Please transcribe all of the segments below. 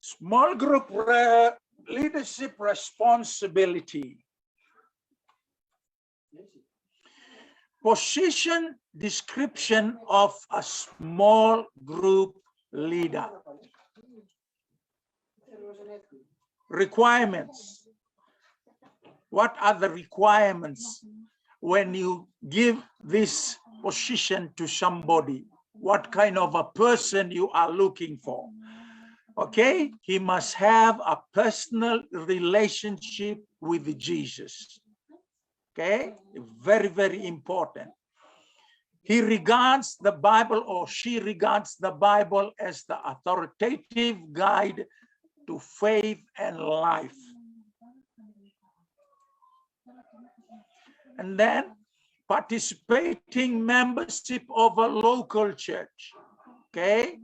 Small group leadership responsibility. Position description of a small group leader. Requirements. What are the requirements when you give this position to somebody? What kind of a person you are looking for? Okay, he must have a personal relationship with Jesus. Okay, very, very important. He regards the Bible, or she regards the Bible as the authoritative guide to faith and life. And then participating membership of a local church. Okay,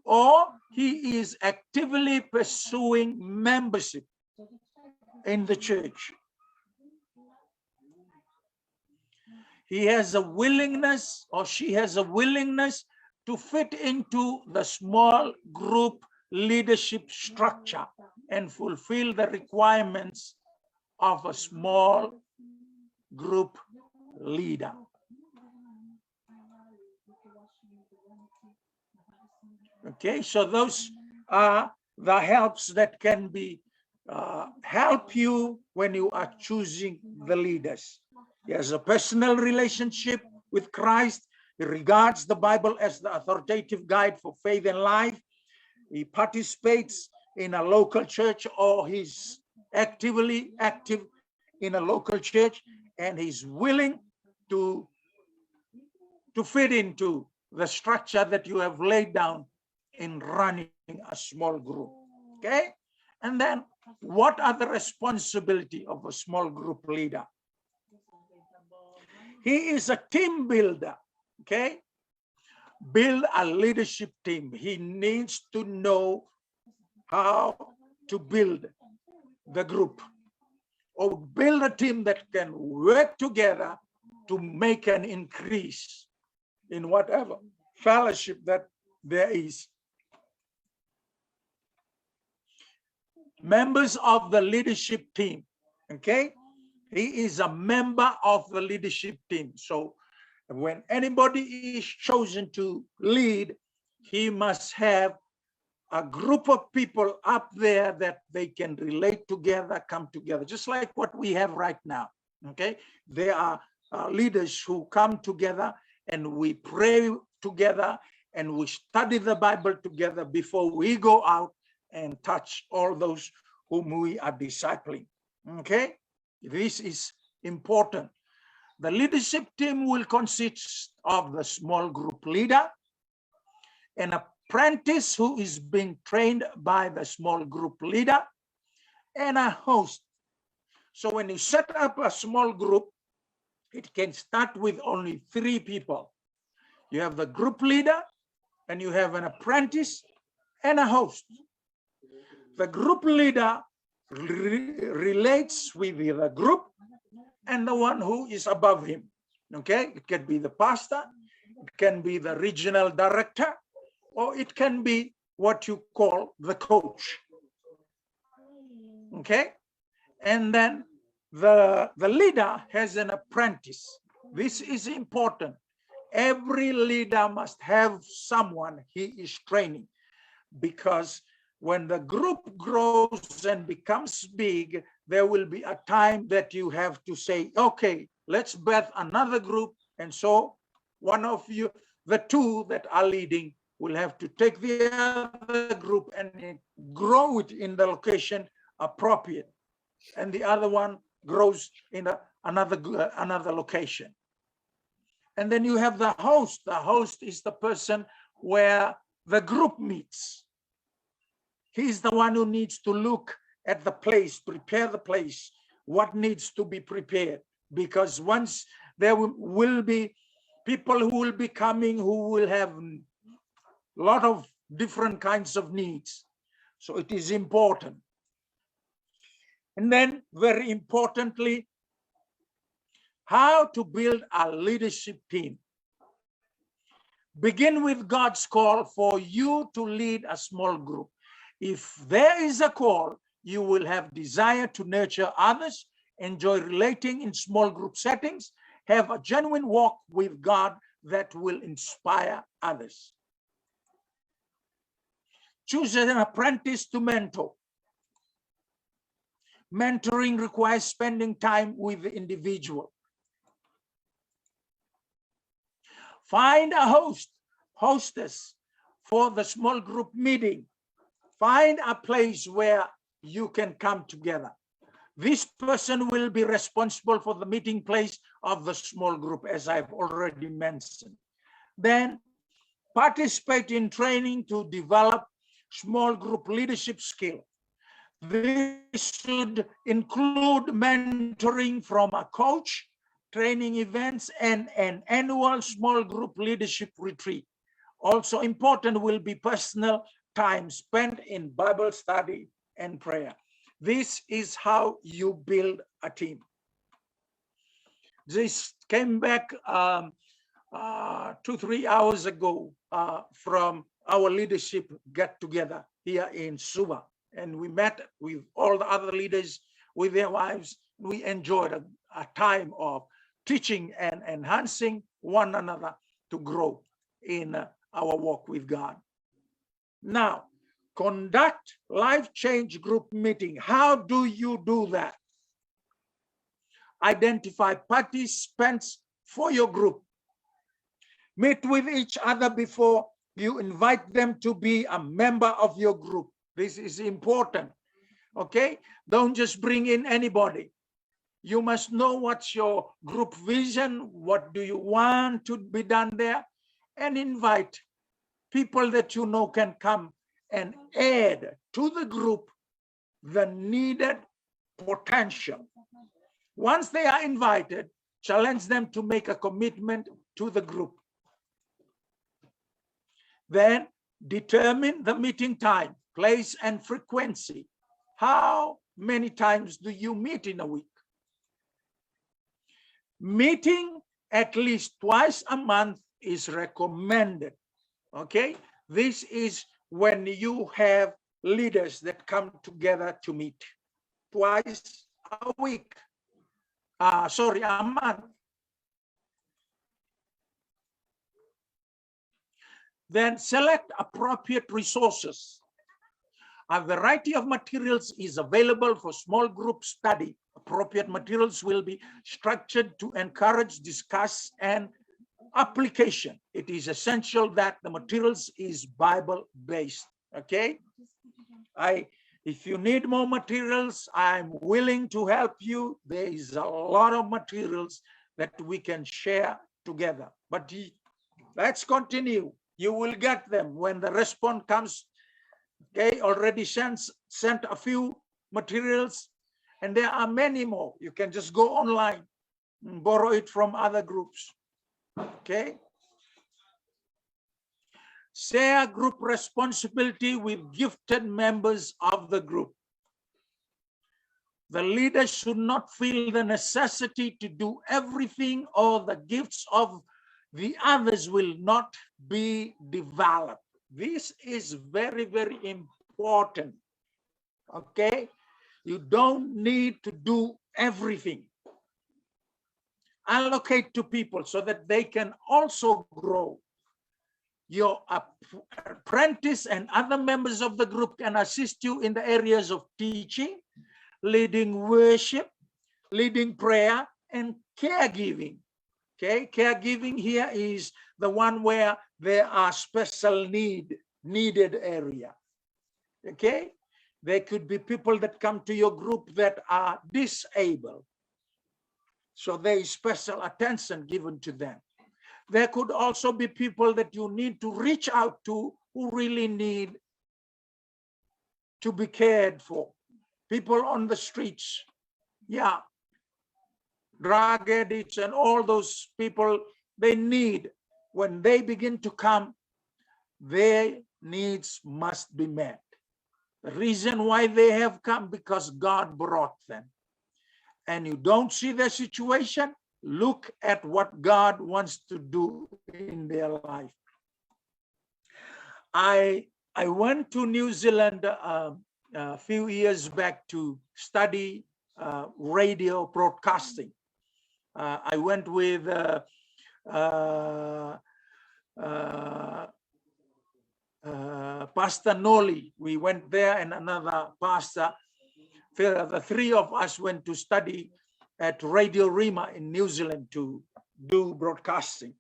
or he is actively pursuing membership in the church. He has a willingness, or she has a willingness to fit into the small group leadership structure and fulfill the requirements of a small group leader. Okay, so those are the helps that can be help you when you are choosing the leaders. He has a personal relationship with Christ. He regards the Bible as the authoritative guide for faith and life. He participates in a local church, or he's actively active in a local church, and he's willing to fit into the structure that you have laid down in running a small group. Okay, and then what are the responsibility of a small group leader? He is a team builder. Okay, build a leadership team. He needs to know how to build the group, or build a team that can work together to make an increase in whatever fellowship that there is. Members of the leadership team. Okay, he is a member of the leadership team. So when anybody is chosen to lead, he must have a group of people up there that they can relate together, come together, just like what we have right now. Okay, there are leaders who come together and we pray together and we study the Bible together before we go out and touch all those whom we are discipling. Okay, this is important. The leadership team will consist of the small group leader, an apprentice who is being trained by the small group leader, and a host. So when you set up a small group, it can start with only 3 people. You have the group leader, and you have an apprentice and a host. The group leader relates with the group and the one who is above him. Okay, it can be the pastor, it can be the regional director, or it can be what you call the coach. Okay, and then the leader has an apprentice. This is important. Every leader must have someone he is training, because when the group grows and becomes big, there will be a time that you have to say, okay, let's birth another group. And so one of you, the 2 that are leading, will have to take the other group and grow it in the location appropriate. And the other one grows in another location. And then you have the host. The host is the person where the group meets. He's the one who needs to look at the place, prepare the place, what needs to be prepared. Because once there will be people who will be coming who will have a lot of different kinds of needs. So it is important. And then very importantly, how to build a leadership team. Begin with God's call for you to lead a small group. If there is a call, you will have desire to nurture others, enjoy relating in small group settings, have a genuine walk with God that will inspire others. Choose an apprentice to mentor. Mentoring requires spending time with the individual. Find a hostess for the small group meeting. Find a place where you can come together. This person will be responsible for the meeting place of the small group, as I've already mentioned. Then participate in training to develop small group leadership skill. This should include mentoring from a coach, training events, and an annual small group leadership retreat. Also important will be personal time spent in Bible study and prayer. This is how you build a team. This came back 2-3 hours ago from our leadership get together here in Suba. And we met with all the other leaders with their wives. We enjoyed a time of teaching and enhancing one another to grow in our walk with God. Now, conduct life change group meeting. How do you do that? Identify participants for your group. Meet with each other before you invite them to be a member of your group. This is important, okay? Don't just bring in anybody. You must know what's your group vision, what do you want to be done there, and invite people that you know can come and add to the group the needed potential. Once they are invited, challenge them to make a commitment to the group. Then determine the meeting time, place, and frequency. How many times do you meet in a week? Meeting at least twice a month is recommended. Okay, this is when you have leaders that come together to meet twice a week. A month. Then select appropriate resources. A variety of materials is available for small group study. Appropriate materials will be structured to encourage, discuss, and application. It is essential that the materials is Bible-based. Okay? If you need more materials, I'm willing to help you. There is a lot of materials that we can share together. But let's continue. You will get them when the response comes. Okay, already sent a few materials, and there are many more. You can just go online and borrow it from other groups. Okay. Share group responsibility with gifted members of the group. The leader should not feel the necessity to do everything, or the gifts of the others will not be developed. This is very, very important. Okay? You don't need to do everything. Allocate to people so that they can also grow. Your apprentice and other members of the group can assist you in the areas of teaching, leading worship, leading prayer, and caregiving. Okay, caregiving here is the one where there are special needed area. Okay, there could be people that come to your group that are disabled. So there is special attention given to them. There could also be people that you need to reach out to who really need to be cared for. People on the streets, yeah, drug addicts and all those people, they need, when they begin to come, their needs must be met. The reason why they have come, because God brought them. And you don't see their situation, look at what God wants to do in their life. I I went to New Zealand a few years back to study radio broadcasting. I went with Pastor Noli. We went there, and another pastor. The three of us went to study at Radio Rima in New Zealand to do broadcasting.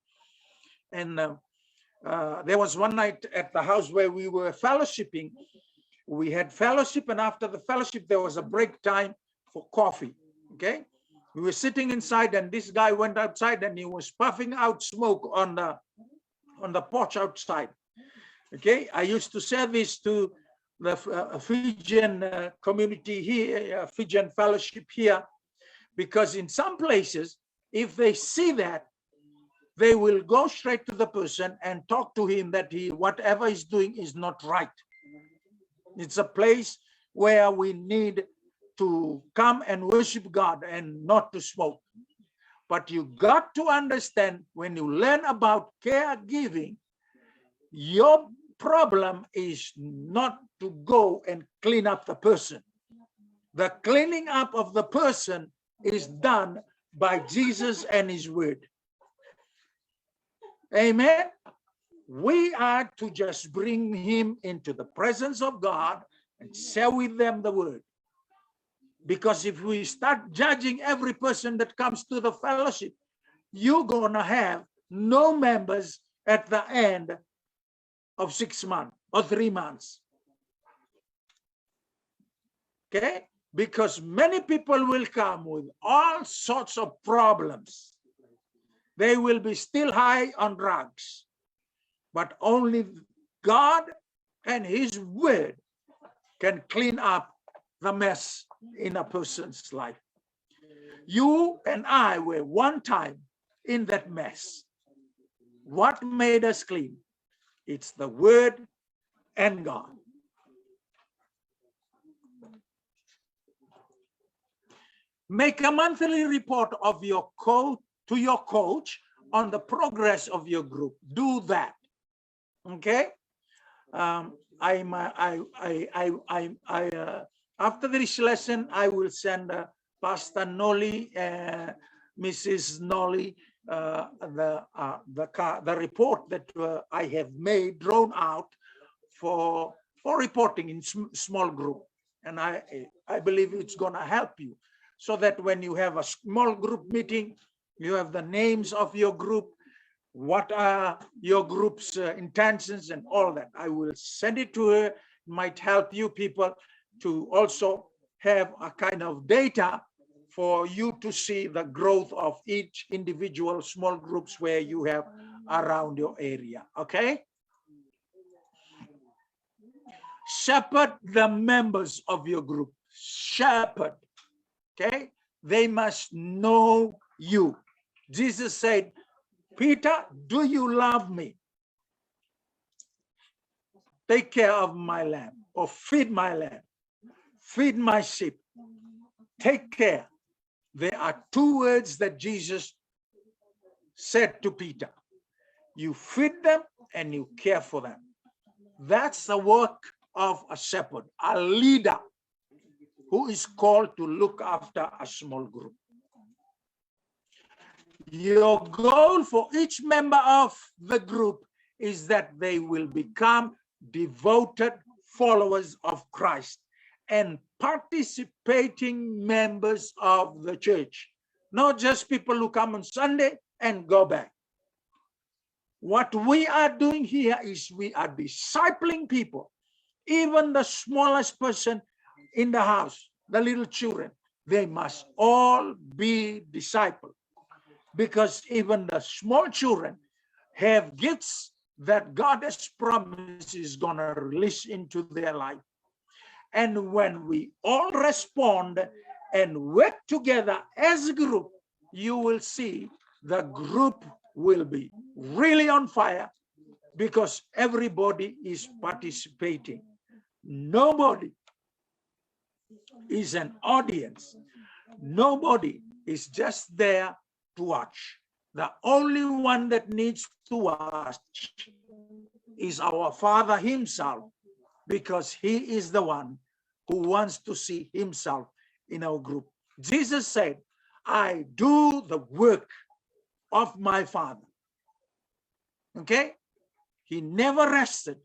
And there was one night at the house where we were fellowshipping. We had fellowship, and after the fellowship, there was a break time for coffee. Okay, we were sitting inside, and this guy went outside, and he was puffing out smoke on the porch outside. Okay, I used to say this to the Fijian community here, Fijian fellowship here, because in some places, if they see that, they will go straight to the person and talk to him that whatever he's doing is not right. It's a place where we need to come and worship God and not to smoke. But you got to understand, when you learn about caregiving, your problem is not to go and clean up the person. The cleaning up of the person is done by Jesus and his word. Amen. We are to just bring him into the presence of God and share with them the word. Because if we start judging every person that comes to the fellowship, you're going to have no members at the end of 6 months or 3 months. Okay? Because many people will come with all sorts of problems. They will be still high on drugs. But only God and his word can clean up the mess in a person's life. You and I were one time in that mess. What made us clean? It's the word and God. Make a monthly report of your coach to your coach on the progress of your group. Do that. Okay. After this lesson, I will send Pastor Noli, Mrs. Noli, the report that I have made, drawn out for reporting in small group, and I believe it's going to help you, so that when you have a small group meeting, you have the names of your group, what are your group's intentions and all that. I will send it to her. It might help you people to also have a kind of data for you to see the growth of each individual small groups where you have around your area. Okay? Shepherd the members of your group. Shepherd. Okay? They must know you. Jesus said, Peter, do you love me? Take care of my lamb, or feed my lamb. Feed my sheep. Take care. There are two words that Jesus said to Peter. You feed them and you care for them. That's the work of a shepherd, a leader who is called to look after a small group. Your goal for each member of the group is that they will become devoted followers of Christ and participating members of the church, not just people who come on Sunday and go back. What we are doing here is we are discipling people, even the smallest person in the house, the little children, they must all be discipled. Because even the small children have gifts that God has promised is going to release into their life. And when we all respond and work together as a group, you will see the group will be really on fire because everybody is participating. Nobody is an audience. Nobody is just there to watch. The only one that needs to watch is our Father himself, because he is the one who wants to see himself in our group. Jesus said, I do the work of my Father. Okay? He never rested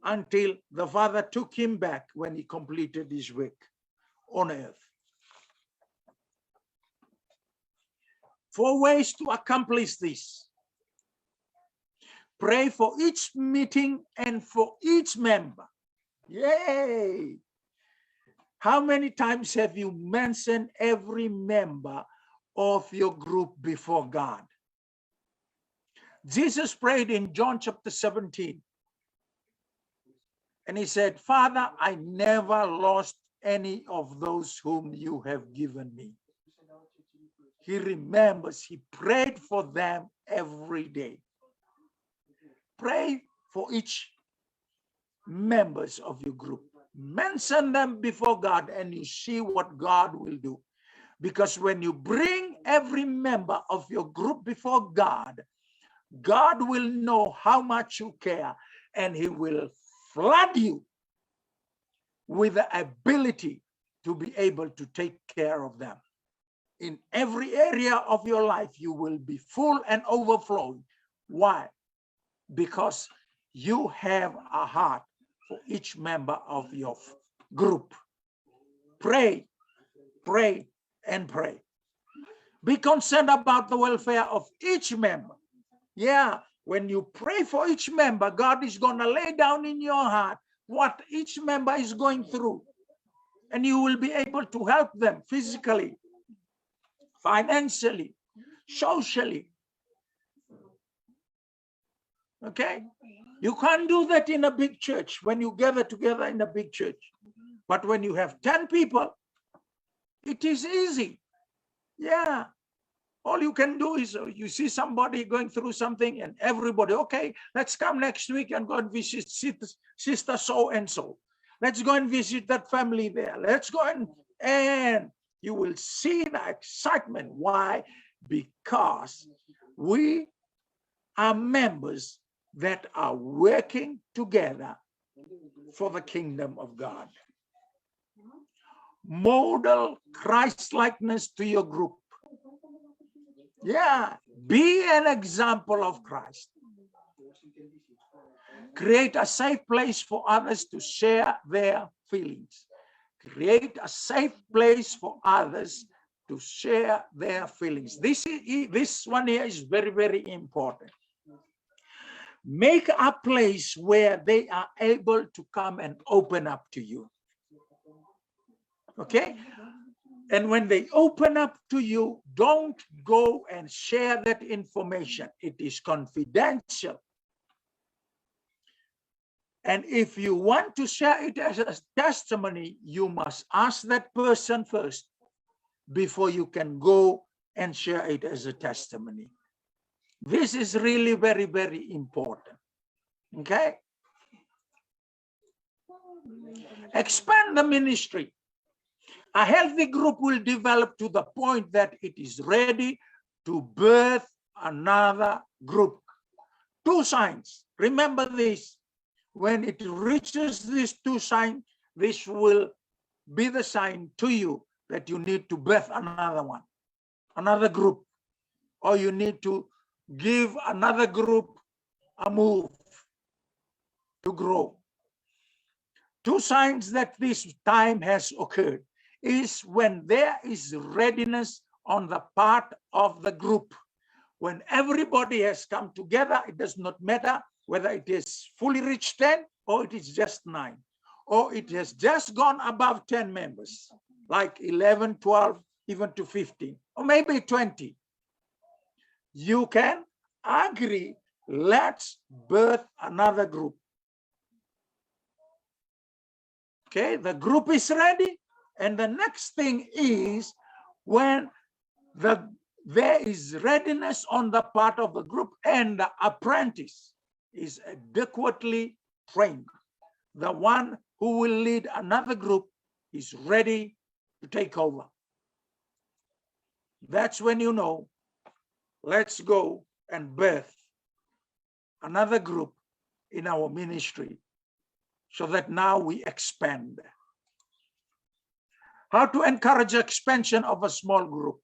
until the Father took him back when he completed his work on earth. 4 ways to accomplish this. Pray for each meeting and for each member. Yay! How many times have you mentioned every member of your group before God? Jesus prayed in John chapter 17. And he said, Father, I never lost any of those whom you have given me. He remembers, he prayed for them every day. Pray for each members of your group. Mention them before God and you see what God will do. Because when you bring every member of your group before God, God will know how much you care and he will flood you with the ability to be able to take care of them. In every area of your life, you will be full and overflowing. Why? Because you have a heart for each member of your group. Pray, pray, and pray. Be concerned about the welfare of each member. Yeah, when you pray for each member, God is going to lay down in your heart what each member is going through. And you will be able to help them physically, financially, socially. Okay? You can't do that in a big church when you gather together in a big church. But when you have 10 people, it is easy. Yeah. All you can do is you see somebody going through something and everybody, okay, let's come next week and go and visit sister so-and-so. Let's go and visit that family there. Let's go and you will see the excitement. Why? Because we are members that are working together for the kingdom of God. Model Christ-likeness to your group. Yeah, be an example of Christ. Create a safe place for others to share their feelings. Create a safe place for others to share their feelings. This one here is very, very important. Make a place where they are able to come and open up to you. Okay? And when they open up to you, don't go and share that information. It is confidential. And if you want to share it as a testimony, you must ask that person first before you can go and share it as a testimony. This is really very, very important. Okay? Expand the ministry. A healthy group will develop to the point that it is ready to birth another group. 2 signs. Remember this. When it reaches these 2 signs, this will be the sign to you that you need to birth another one, another group, or you need to give another group a move to grow. 2 signs that this time has occurred is when there is readiness on the part of the group. When everybody has come together, it does not matter whether it is fully reached 10 or it is just 9, or it has just gone above 10 members, like 11, 12, even to 15, or maybe 20. You can agree, let's birth another group. Okay, the group is ready. And the next thing is when there is readiness on the part of the group and the apprentice is adequately trained. The one who will lead another group is ready to take over. That's when you know, let's go and birth another group in our ministry so that now we expand. How to encourage expansion of a small group?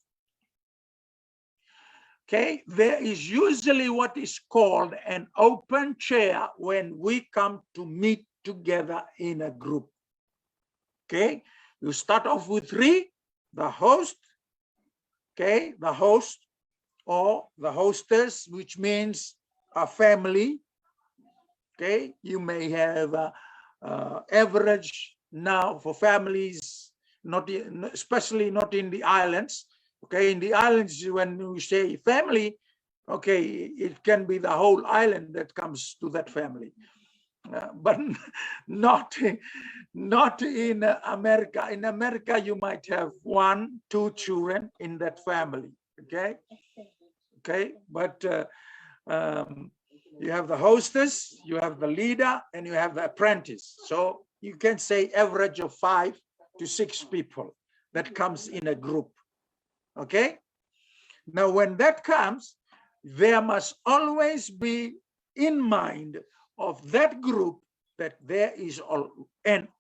Okay, there is usually what is called an open chair when we come to meet together in a group. Okay, you start off with 3, the host, okay, the host or the hostess, which means a family. Okay, you may have average now for families, not in, especially not in the islands. Okay, in the islands, when you say family, okay, it can be the whole island that comes to that family, but not in America. In America, you might have 1, 2 children in that family. Okay, but you have the hostess, you have the leader, and you have the apprentice. So you can say average of 5 to 6 people that comes in a group. Okay, now when that comes, there must always be in mind of that group that there is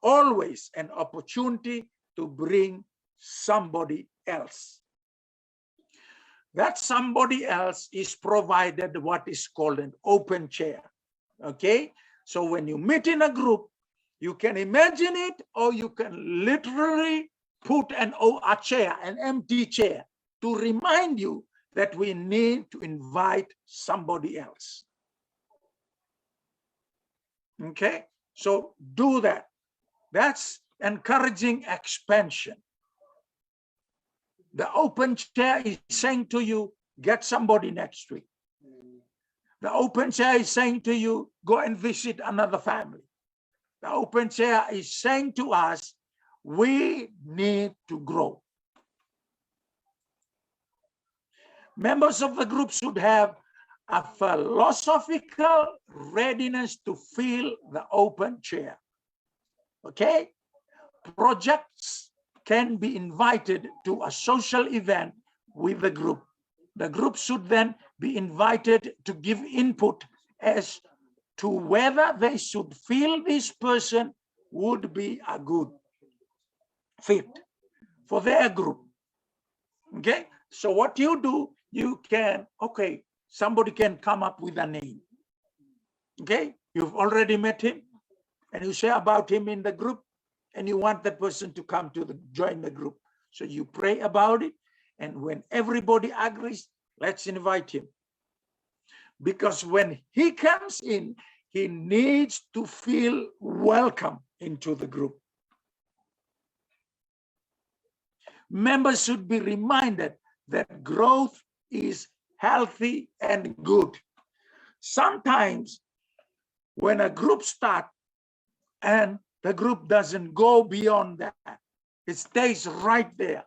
always an opportunity to bring somebody else. That somebody else is provided what is called an open chair. Okay, so when you meet in a group, you can imagine it, or you can literally put a chair, an empty chair, to remind you that we need to invite somebody else. Okay, so do that. That's encouraging expansion. The open chair is saying to you, get somebody next week. The open chair is saying to you, go and visit another family. The open chair is saying to us, we need to grow. Members of the group should have a philosophical readiness to fill the open chair. Okay? Projects can be invited to a social event with the group. The group should then be invited to give input as to whether they should feel this person would be a good fit for their group. Okay, so what you do, you can, okay, somebody can come up with a name. Okay, you've already met him and you say about him in the group, and you want that person to come to join the group. So you pray about it, and when everybody agrees, let's invite him. Because when he comes in, he needs to feel welcome into the group. Members should be reminded that growth is healthy and good. Sometimes when a group starts and the group doesn't go beyond that, it stays right there.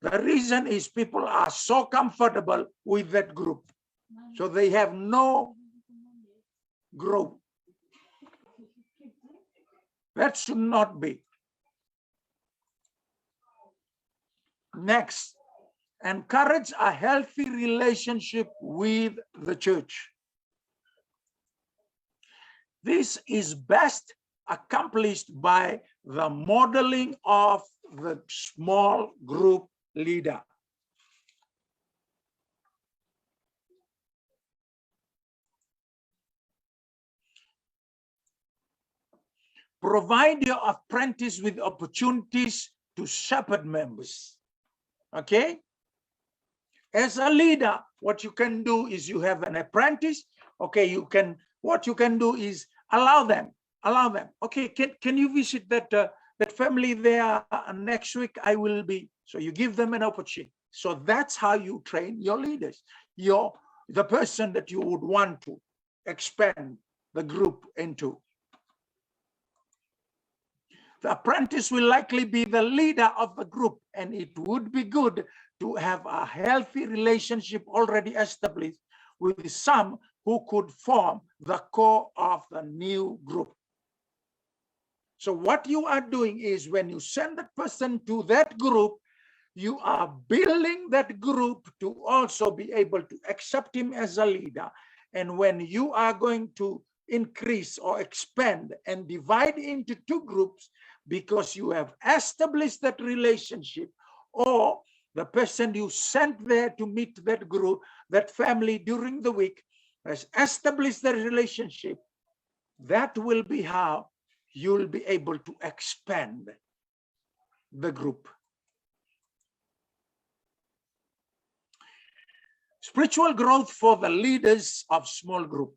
The reason is people are so comfortable with that group, so they have no growth. That should not be. Next, encourage a healthy relationship with the church. This is best accomplished by the modeling of the small group leader. Provide your apprentice with opportunities to shepherd members. Okay? As a leader, what you can do is you have an apprentice. Okay, what you can do is allow them. Okay, can you visit that family there next week? I will be. So you give them an opportunity. So that's how you train your leaders. The person that you would want to expand the group into. The apprentice will likely be the leader of the group, and it would be good to have a healthy relationship already established with some who could form the core of the new group. So what you are doing is when you send that person to that group, you are building that group to also be able to accept him as a leader. And when you are going to increase or expand and divide into two groups because you have established that relationship, or the person you sent there to meet that group, that family during the week has established the relationship. That will be how you'll be able to expand the group. Spiritual growth for the leaders of small group.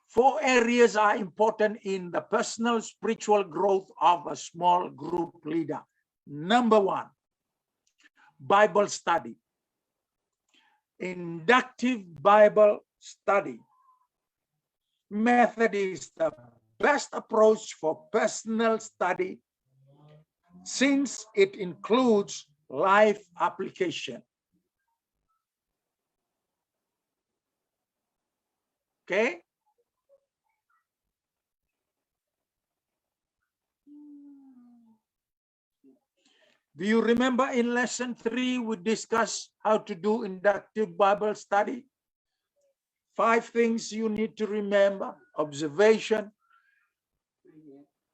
4 areas are important in the personal spiritual growth of a small group leader. Number 1, Bible study. Inductive Bible study method is the best approach for personal study since it includes life application. Okay? Do you remember in lesson 3, we discussed how to do inductive Bible study? 5 things you need to remember: observation,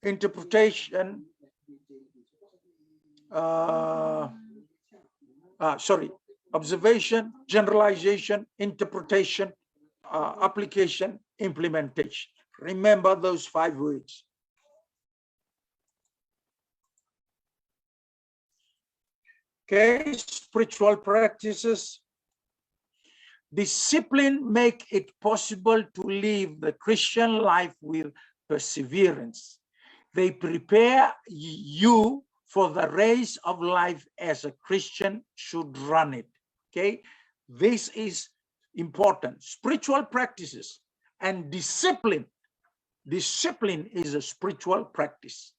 interpretation, observation, generalization, interpretation, application, implementation. Remember those 5 words. Okay, spiritual practices. Discipline make it possible to live the Christian life with perseverance. They prepare you for the race of life as a Christian should run it. Okay, this is important. Spiritual practices and discipline. Discipline is a spiritual practice.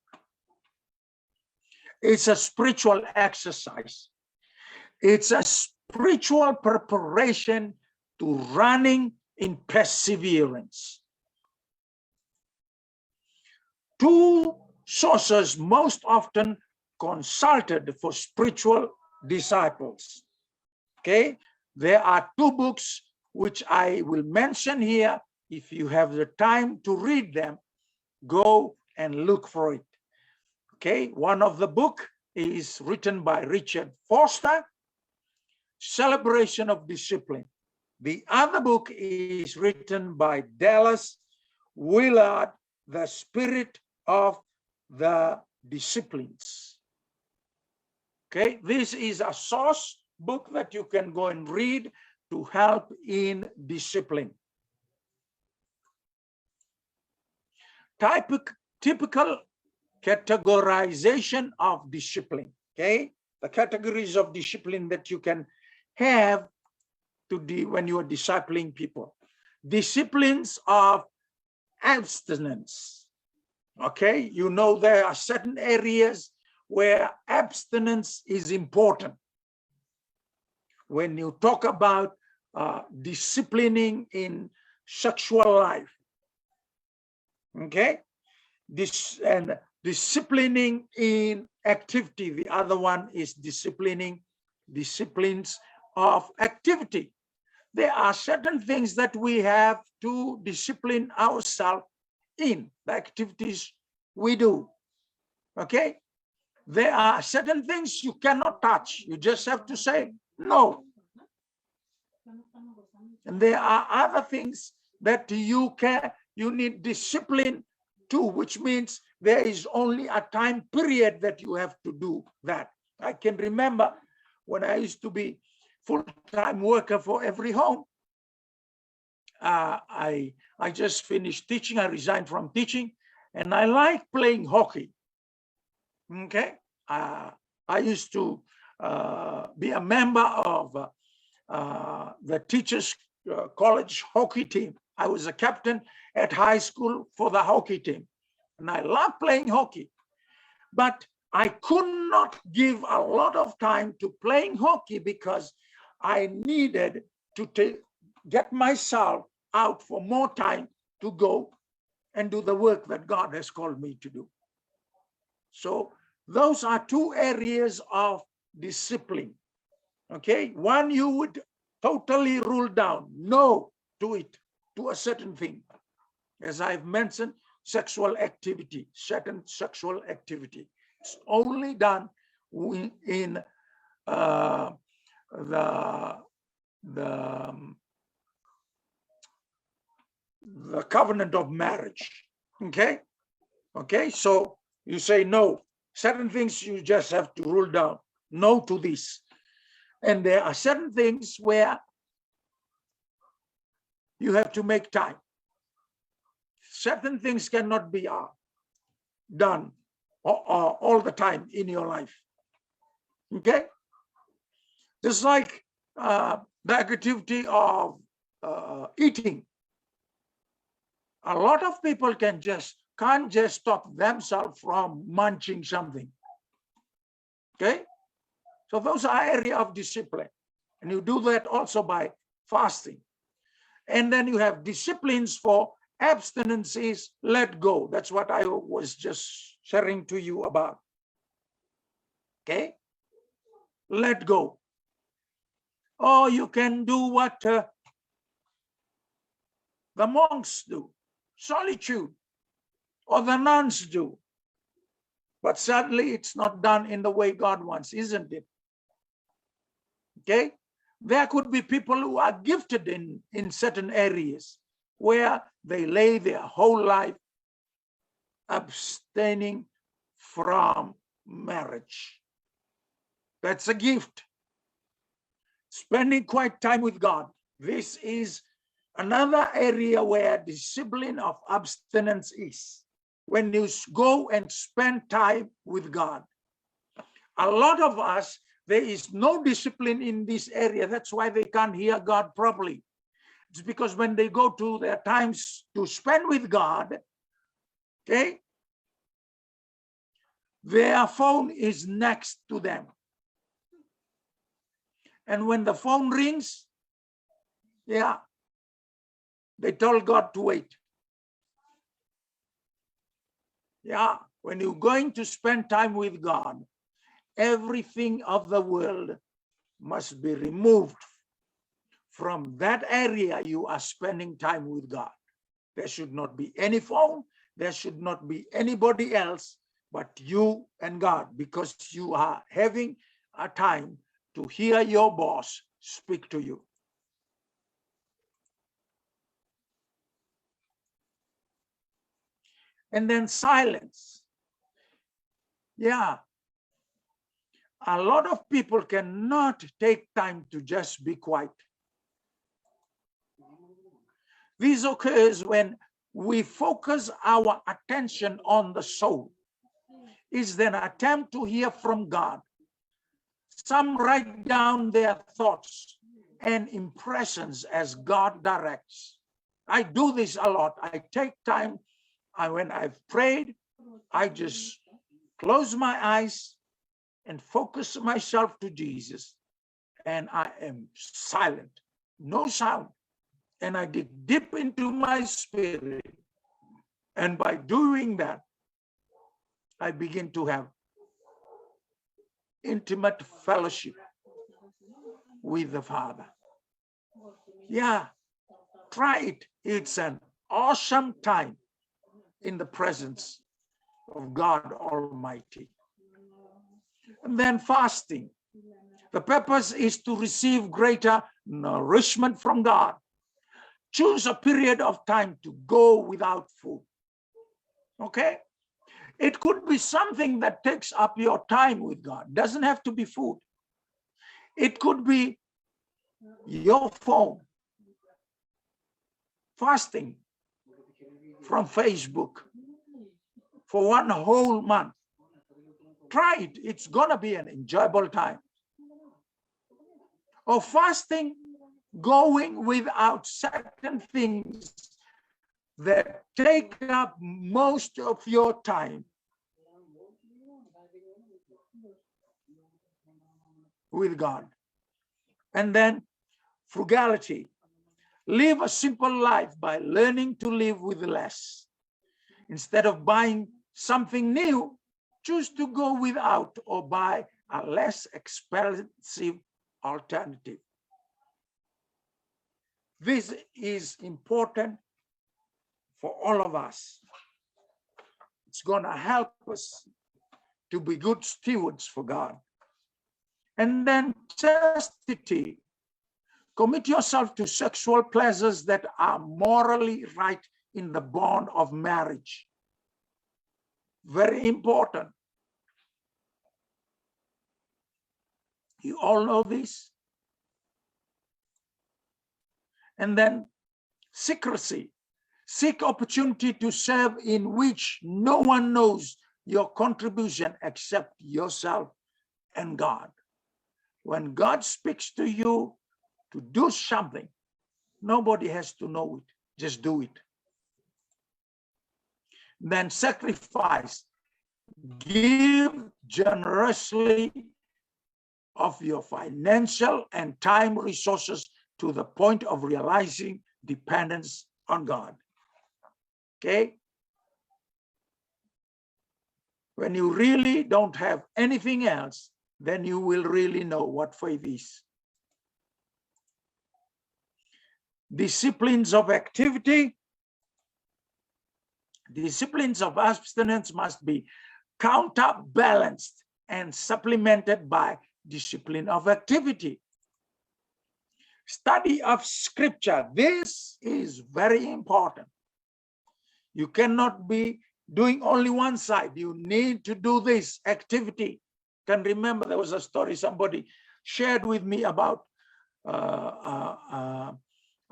It's a spiritual exercise. It's a spiritual preparation to running in perseverance. 2 sources most often consulted for spiritual disciples. Okay, there are 2 books which I will mention here. If you have the time to read them, go and look for it. Okay, one of the book is written by Richard Foster, Celebration of Discipline. The other book is written by Dallas Willard, The Spirit of the Disciplines. Okay, this is a source book that you can go and read to help in discipline. Typical categorization of discipline. Okay, the categories of discipline that you can have to when you are discipling people. Disciplines of abstinence. Okay, you know there are certain areas where abstinence is important. When you talk about disciplining in sexual life, okay, disciplining in activity. The other one is disciplines of activity. There are certain things that we have to discipline ourselves in the activities we do. Okay, there are certain things you cannot touch. You just have to say no. And there are other things that you need discipline to, which means there is only a time period that you have to do that. I can remember when I used to be full-time worker for Every Home. I just finished teaching. I resigned from teaching, and I like playing hockey. Okay, I used to be a member of the teachers' college hockey team. I was a captain at high school for the hockey team, and I love playing hockey. But I could not give a lot of time to playing hockey because I needed to get myself out for more time to go and do the work that God has called me to do. So those are 2 areas of discipline. Okay, one you would totally rule down, no to it, to a certain thing. As I've mentioned, sexual activity, certain sexual activity. It's only done in the covenant of marriage. Okay? Okay, so you say no. Certain things you just have to rule down. No to this. And there are certain things where you have to make time. Certain things cannot be done all the time in your life. Okay? Just like the activity of eating. A lot of people can't just stop themselves from munching something. Okay? So those are area of discipline. And you do that also by fasting. And then you have disciplines for abstinences, let go. That's what I was just sharing to you about. Okay? Let go. Or you can do what the monks do, solitude, or the nuns do. But sadly, it's not done in the way God wants, isn't it? Okay? There could be people who are gifted in certain areas where they lay their whole life abstaining from marriage. That's a gift. Spending quiet time with God. This is another area where discipline of abstinence is. When you go and spend time with God. A lot of us, there is no discipline in this area. That's why they can't hear God properly. It's because when they go to their times to spend with God, okay, their phone is next to them. And when the phone rings, yeah, they told God to wait. Yeah, when you're going to spend time with God, everything of the world must be removed from that area you are spending time with God. There should not be any phone. There should not be anybody else but you and God, because you are having a time to hear your boss speak to you. And then silence. Yeah. A lot of people cannot take time to just be quiet. This occurs when we focus our attention on the soul. It's an attempt to hear from God. Some write down their thoughts and impressions as God directs. I do this a lot. I take time, when I've prayed, I just close my eyes and focus myself to Jesus. And I am silent, no sound. And I dig deep into my spirit. And by doing that, I begin to have intimate fellowship with the Father. Yeah, try it. It's an awesome time in the presence of God Almighty. And then fasting. The purpose is to receive greater nourishment from God. Choose a period of time to go without food. Okay? It could be something that takes up your time with God. Doesn't have to be food. It could be your phone. Fasting from Facebook for one whole month. Try it. It's going to be an enjoyable time. Or fasting, going without certain things that take up most of your time with God. And then frugality. Live a simple life by learning to live with less. Instead of buying something new, choose to go without or buy a less expensive alternative. This is important for all of us. It's going to help us to be good stewards for God. And then chastity. Commit yourself to sexual pleasures that are morally right in the bond of marriage. Very important. You all know this. And then secrecy. Seek opportunity to serve in which no one knows your contribution except yourself and God. When God speaks to you to do something, nobody has to know it. Just do it. Then sacrifice. Give generously of your financial and time resources to the point of realizing dependence on God. Okay? When you really don't have anything else, then you will really know what faith is. Disciplines of activity. Disciplines of abstinence must be counterbalanced and supplemented by discipline of activity. Study of scripture. This is very important. You cannot be doing only one side. You need to do this activity. Can remember there was a story somebody shared with me about a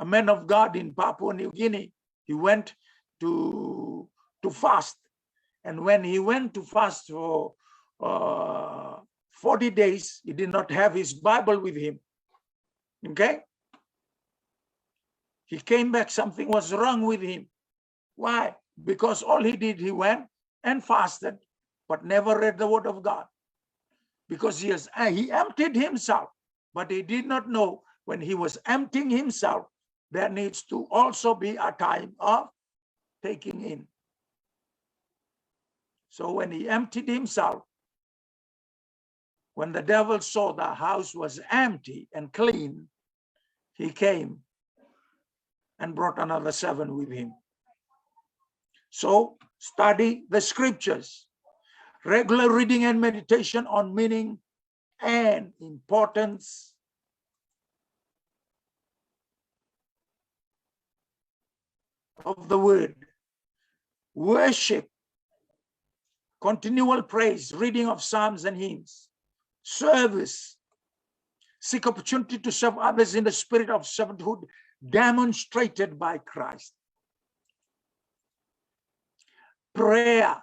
man of God in Papua New Guinea. He went to fast, and when he went to fast for 40 days, he did not have his Bible with him. Okay? He came back, something was wrong with him. Why? Because all he did, he went and fasted, but never read the word of God. Because he emptied himself, but he did not know when he was emptying himself, there needs to also be a time of taking in. So when he emptied himself, when the devil saw the house was empty and clean, he came and brought another 7 with him. So study the scriptures. Regular reading and meditation on meaning and importance of the word. Worship, continual praise, reading of psalms and hymns. Service, seek opportunity to serve others in the spirit of servanthood demonstrated by Christ. Prayer,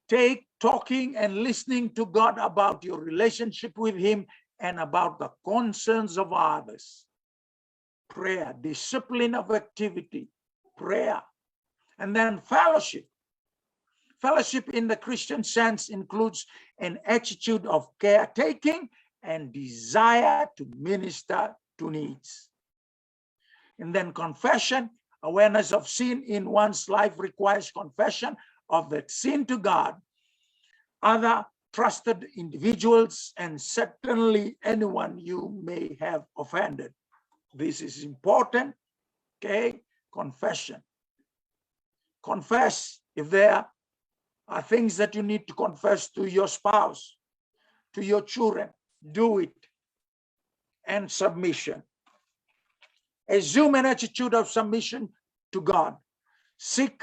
take talking and listening to God about your relationship with him and about the concerns of others. Prayer, discipline of activity, prayer. And then fellowship. Fellowship in the Christian sense includes an attitude of caretaking and desire to minister to needs. And then confession, awareness of sin in one's life requires confession of that sin to God, other trusted individuals, and certainly anyone you may have offended. This is important, okay? Confession. Confess if there are things that you need to confess to your spouse, to your children, do it. And submission. Assume an attitude of submission to God. Seek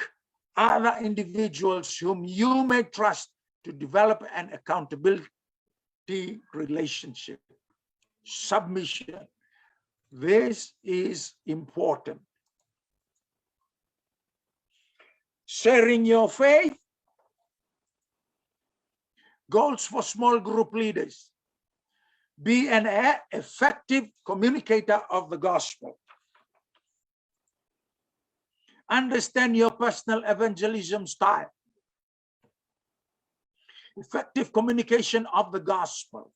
other individuals whom you may trust to develop an accountability relationship. Submission. This is important. Sharing your faith. Goals for small group leaders. Be an effective communicator of the gospel. Understand your personal evangelism style. Effective communication of the gospel.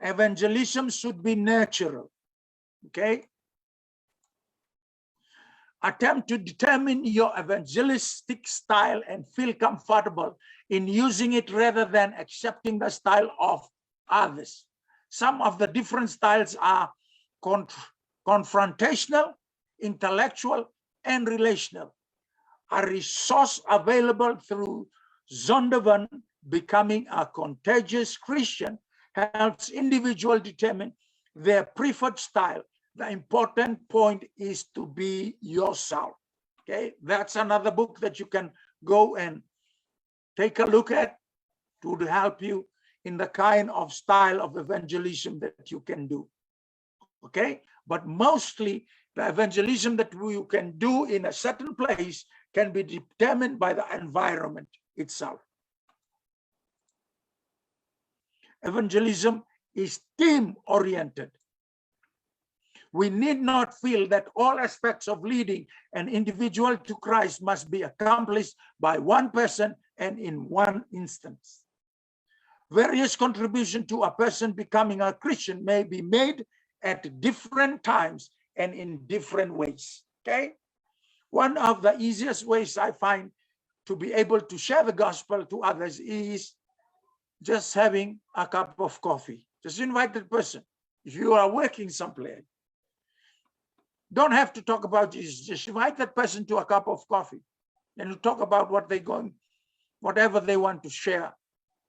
Evangelism should be natural. Okay? Attempt to determine your evangelistic style and feel comfortable in using it rather than accepting the style of others. Some of the different styles are confrontational intellectual, and relational. A resource available through Zondervan, Becoming a Contagious Christian, helps individuals determine their preferred style. The important point is to be yourself. Okay, that's another book that you can go and take a look at to help you in the kind of style of evangelism that you can do. Okay, but mostly the evangelism that you can do in a certain place can be determined by the environment itself. Evangelism is team-oriented. We need not feel that all aspects of leading an individual to Christ must be accomplished by one person and in one instance. Various contributions to a person becoming a Christian may be made at different times and in different ways. Okay? One of the easiest ways I find to be able to share the gospel to others is just having a cup of coffee. Just invite that person. If you are working someplace, don't have to talk about Jesus. Just invite that person to a cup of coffee and you talk about what they're going, whatever they want to share.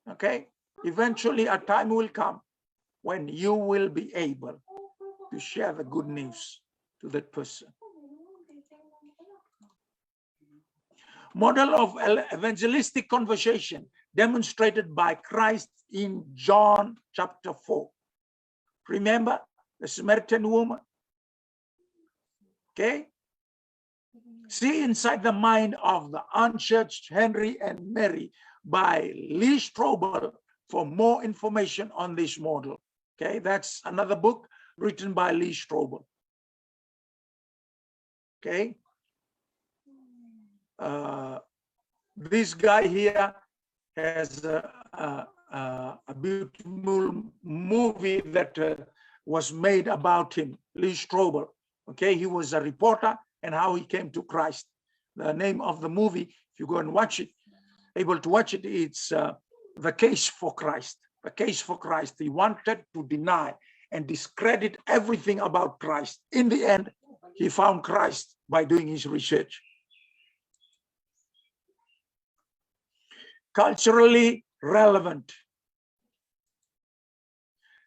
Okay? Eventually a time will come when you will be able to share the good news to that person. Model of evangelistic conversation demonstrated by Christ in John chapter 4. Remember the Samaritan woman? Okay? See Inside the Mind of the Unchurched Henry and Mary by Lee Strobel for more information on this model. Okay, that's another book written by Lee Strobel. Okay. This guy here has a beautiful movie that was made about him, Lee Strobel. Okay, he was a reporter and how he came to Christ. The name of the movie, if you go and watch it, able to watch it, it's The Case for Christ. The Case for Christ. He wanted to deny and discredit everything about Christ. In the end, he found Christ by doing his research. Culturally relevant.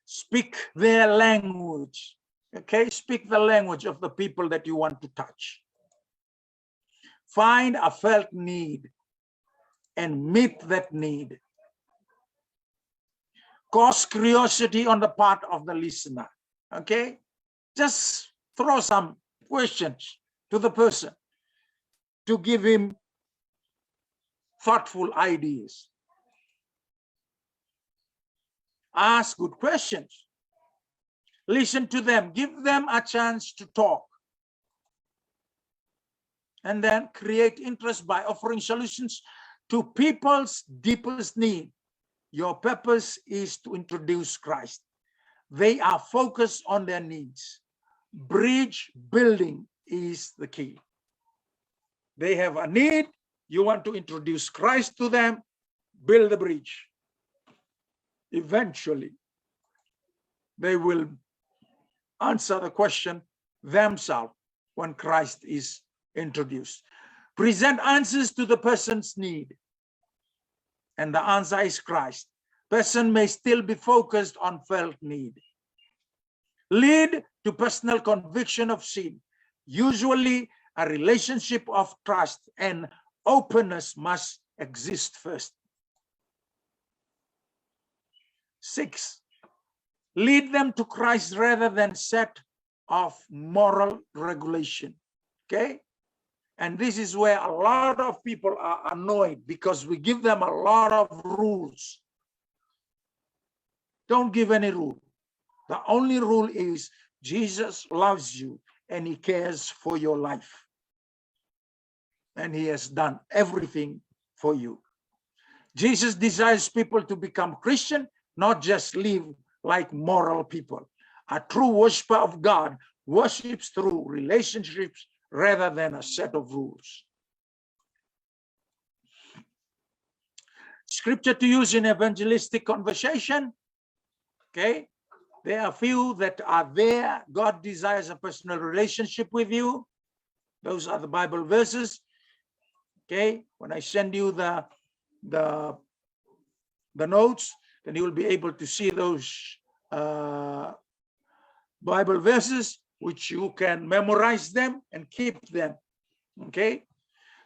Speak their language. Okay, speak the language of the people that you want to touch. Find a felt need and meet that need. Cause curiosity on the part of the listener. Okay, just throw some questions to the person to give him thoughtful ideas. Ask good questions. Listen to them. Give them a chance to talk. And then create interest by offering solutions to people's deepest need. Your purpose is to introduce Christ. They are focused on their needs. Bridge building is the key. They have a need. You want to introduce Christ to them. Build the bridge. Eventually, they will answer the question themselves when Christ is introduced. Present answers to the person's need. And the answer is Christ. Person may still be focused on felt need. Lead to personal conviction of sin. Usually, a relationship of trust and openness must exist first. 6, lead them to Christ rather than set of moral regulation. Okay? And this is where a lot of people are annoyed because we give them a lot of rules. Don't give any rule. The only rule is Jesus loves you and he cares for your life. And he has done everything for you. Jesus desires people to become Christian, not just live like moral people. A true worshiper of God worships through relationships rather than a set of rules. Scripture to use in evangelistic conversation. Okay, there are few that are there. God desires a personal relationship with you. Those are the Bible verses. Okay, when I send you the notes, then you will be able to see those Bible verses, which you can memorize them and keep them. Okay,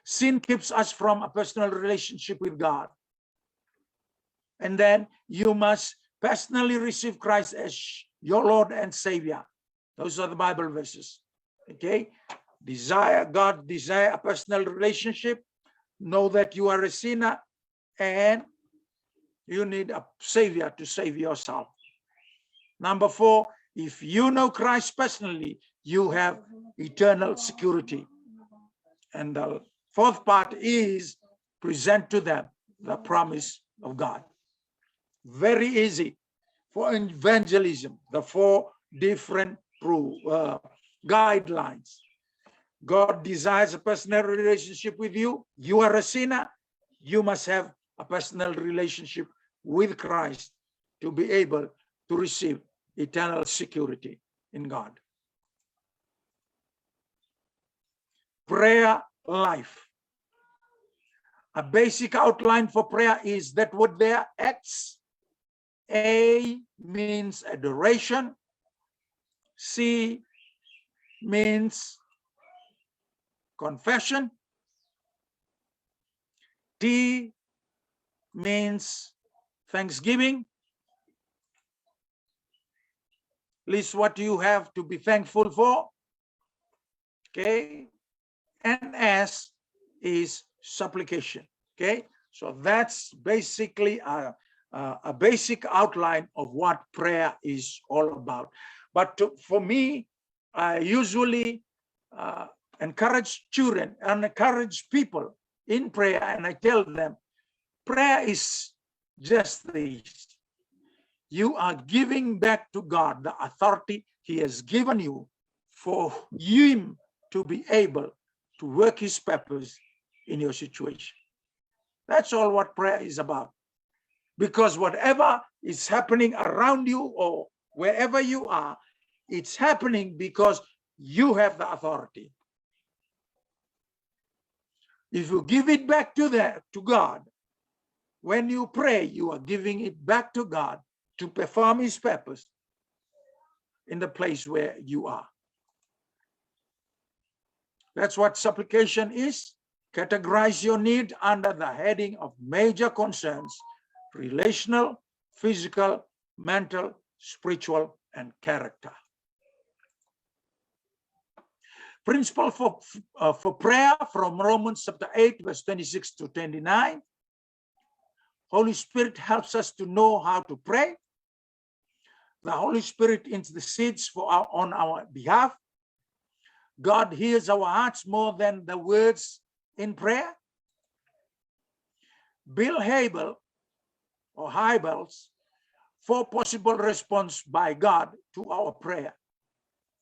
sin keeps us from a personal relationship with God, and then you must personally receive Christ as your Lord and Savior. Those are the Bible verses. Okay, God desire a personal relationship. Know that you are a sinner and you need a Savior to save yourself. Number 4, if you know Christ personally, you have eternal security. And the 4th part is present to them the promise of God. Very easy for evangelism, the 4 different guidelines. God desires a personal relationship with you. You are a sinner. You must have a personal relationship with Christ to be able to receive eternal security in God. Prayer life. A basic outline for prayer is that word there, X. A means adoration. C means confession. T means thanksgiving. List what you have to be thankful for. Okay. And S is supplication. Okay. So that's basically a basic outline of what prayer is all about. But for me, I usually encourage children and encourage people in prayer, and I tell them, prayer is just this. You are giving back to God the authority He has given you for Him to be able to work His purpose in your situation. That's all what prayer is about. Because whatever is happening around you or wherever you are, it's happening because you have the authority. If you give it back to God, when you pray, you are giving it back to God to perform His purpose in the place where you are. That's what supplication is. Categorize your need under the heading of major concerns: relational, physical, mental, spiritual, and character. Principle for prayer from Romans chapter 8, verse 26 to 29. Holy Spirit helps us to know how to pray. The Holy Spirit intercedes on our behalf. God hears our hearts more than the words in prayer. Bill Hybels, 4 possible response by God to our prayer.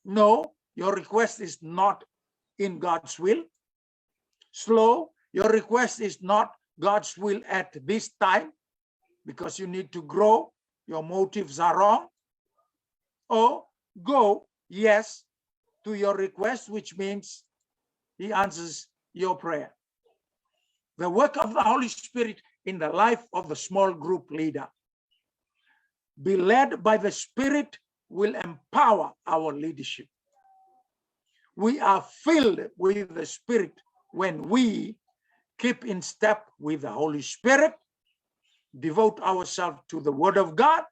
No, your request is not in God's will. Slow, your request is not God's will at this time because you need to grow. Your motives are wrong. Or go, yes, to your request, which means He answers your prayer. The work of the Holy Spirit in the life of the small group leader. Be led by the Spirit will empower our leadership. We are filled with the Spirit when we keep in step with the Holy Spirit, devote ourselves to the Word of God,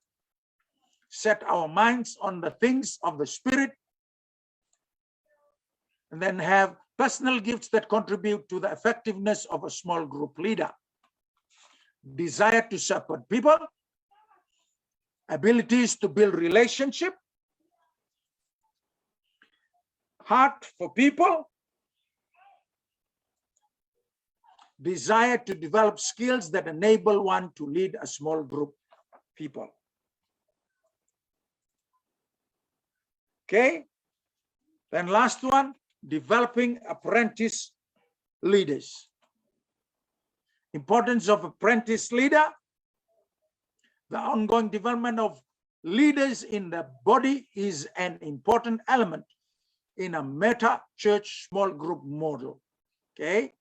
set our minds on the things of the Spirit, and then have personal gifts that contribute to the effectiveness of a small group leader. Desire to support people, abilities to build relationship, heart for people, desire to develop skills that enable one to lead a small group of people. Okay, then last one, developing apprentice leaders. Importance of apprentice leader. The ongoing development of leaders in the body is an important element in a meta church small group model. Okay.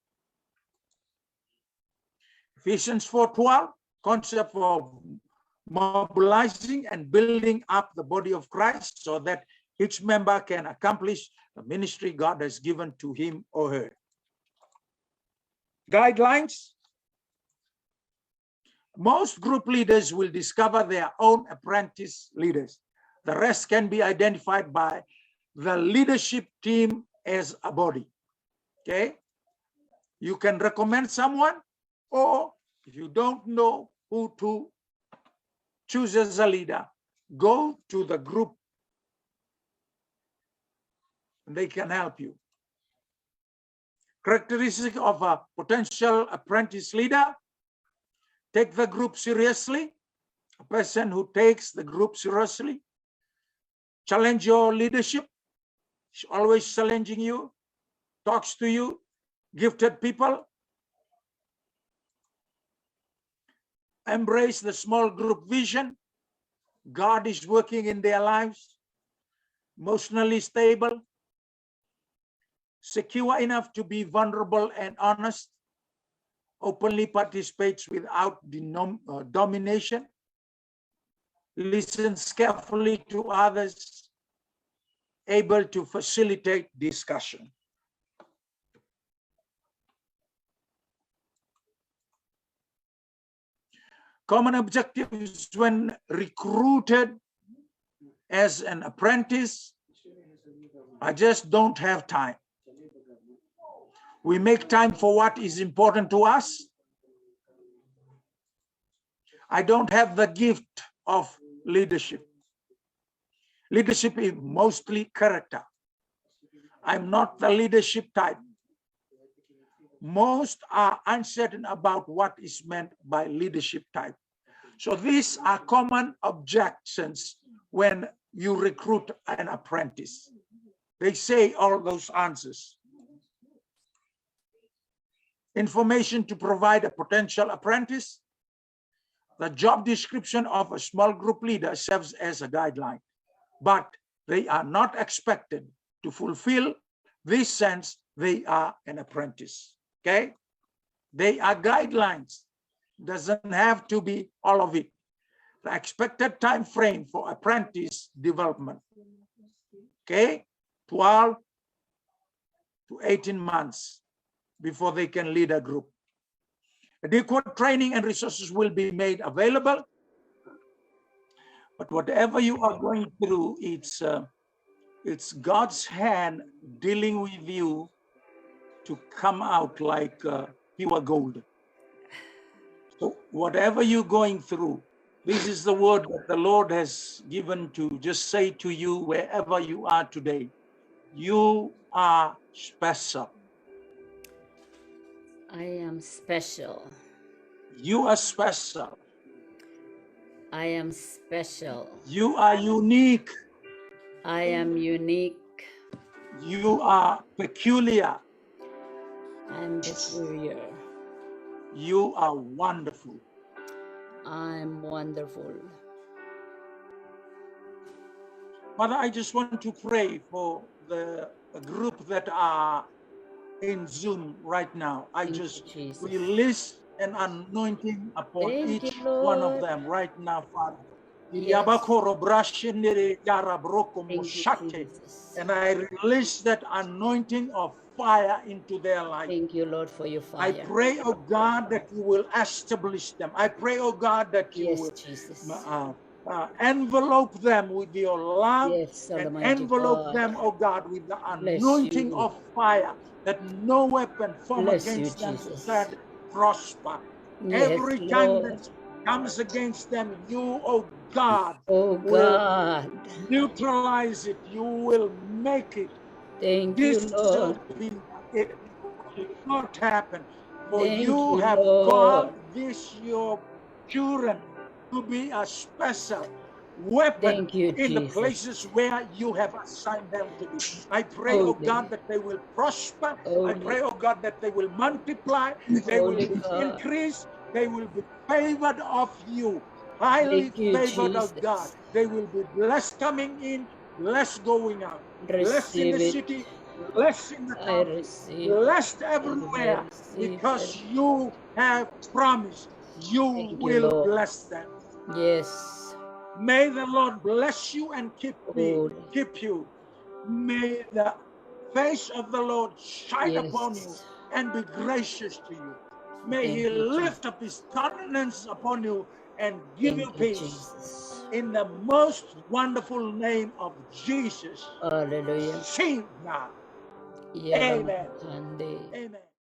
Ephesians 4:12, concept of mobilizing and building up the body of Christ so that each member can accomplish the ministry God has given to him or her. Guidelines. Most group leaders will discover their own apprentice leaders. The rest can be identified by the leadership team as a body. Okay. You can recommend someone, or if you don't know who to choose as a leader, go to the group. They can help you. Characteristic of a potential apprentice leader: take the group seriously. A person who takes the group seriously. Challenge your leadership. She's always challenging you, talks to you. Gifted people. Embrace the small group vision. God is working in their lives. Emotionally stable. Secure enough to be vulnerable and honest. Openly participates without domination. Listens carefully to others. Able to facilitate discussion. Common objectives when recruited as an apprentice: I just don't have time. We make time for what is important to us. I don't have the gift of leadership. Leadership is mostly character. I'm not the leadership type. Most are uncertain about what is meant by leadership type. So these are common objections when you recruit an apprentice. They say all those answers. Information to provide a potential apprentice. The job description of a small group leader serves as a guideline, but they are not expected to fulfill this sense they are an apprentice. Okay? They are guidelines. Doesn't have to be all of it. The expected time frame for apprentice development. Okay? 12 to 18 months before they can lead a group. Adequate training and resources will be made available. But whatever you are going through, it's God's hand dealing with you to come out like pure gold. So whatever you're going through, this is the word that the Lord has given to just say to you wherever you are today. You are special. I am special. You are special. I am special. You are unique. I am unique. You are peculiar. I'm peculiar. You are wonderful. I'm wonderful. Father, I just want to pray for the group that are in Zoom right now. I Thank you, just Jesus. release an anointing upon Thank each you, one of Lord. them right now, Father. Yes. Thank Thank you, Jesus. And I release that anointing of fire into their life. Thank you, Lord, for your I fire. pray, oh God, that you will establish them. I pray, oh God, that you Yes, will Jesus. envelope them with your love, Yes, and Almighty envelope God. them, oh God, with the Bless anointing you. of fire, that no weapon formed Bless you, against them Jesus. shall prosper. Yes, Every tongue Lord. that comes against them, you, oh God, Oh will God. neutralize it. You will make it. Thank you, This Lord. shall be it. Will not happen. For Thank you you, have Lord. called this your children to be a special weapon Thank you, in the Jesus. places where you have assigned them to be. I pray, Holy. oh God, that they will prosper. I Holy. pray, oh God, that they will multiply, they will Holy be God. increased, they will be favored of you, highly Thank you, favored of God. Jesus. They will be blessed coming in, blessed going out, blessed in the Receive it. city, blessed in the I country, receive. blessed I everywhere, receive. because you have promised you Thank you, will Lord. bless them. Yes. May the Lord bless you and keep Oh, you. May the face of the Lord shine upon you yes. and be gracious to you. May Thank he you, lift up his countenance upon you and give you Thank you, peace. Jesus. In the most wonderful name of Jesus. Hallelujah. See now. Yala Amen. Makande. Amen.